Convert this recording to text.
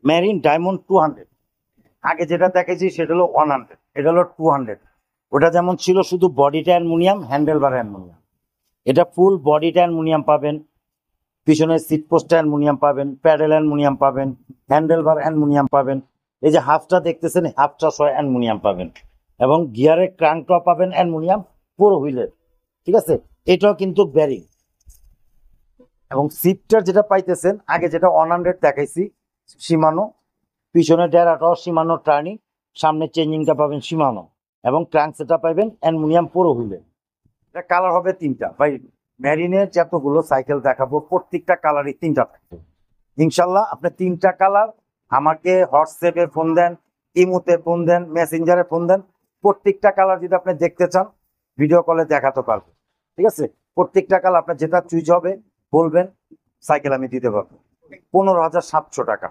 Marine diamond 200। আগে যেটা দেখেছি সেটা হলো 100, এটা হলো 200। ওটা যেমন ছিল শুধু বডিটা অ্যালুমিনিয়াম, হ্যান্ডেল বার অ্যালুমিনিয়াম, এটা ফুল বডিটা অ্যালুমিনিয়াম পাবেন, পিছনের সিট পোস্টটা অ্যালুমিনিয়াম পাবেন, প্যাডেল অ্যালুমিনিয়াম পাবেন, হ্যান্ডেল বার অ্যালুমিনিয়াম পাবেন, এই যে হাফটা দেখতেছেন হাফটা সহ অ্যালুমিনিয়াম পাবেন, এবং গিয়ারের ক্রাঙ্কটা পাবেন অ্যালুমিনিয়াম পুরো হুইলের। ঠিক আছে, এটাও কিন্তু ব্যারিং। এবং সিটটার যেটা পাইতেছেন আগে যেটা 100 দেখাইছি সীমানো, পিছনে ডেরাটাও সীমানো টার্নিং, সামনে চেঞ্জিংটা পাবেন সীমানো, এবং ক্রাঙ্ক সেটা পাবেন অ্যালুমিনিয়াম পুরো হুইলে। এটা কালার হবে 3টা ভাই। ম্যারিনের যতগুলো সাইকেল দেখাবো প্রত্যেকটা কালারই 3টা থাকবে ইনশাল্লাহ। আপনি 3টা কালার আমাকে হোয়াটসঅ্যাপে ফোন দেন, ইমোতে ফোন দেন, মেসেঞ্জারে ফোন দেন, প্রত্যেকটা কালার যদি আপনি দেখতে চান ভিডিও কলে দেখাতে পারবো। ঠিক আছে, প্রত্যেকটা কালার আপনার যেটা চুজ হবে বলবেন, সাইকেল আমি দিতে পারবো। 15,700 টাকা।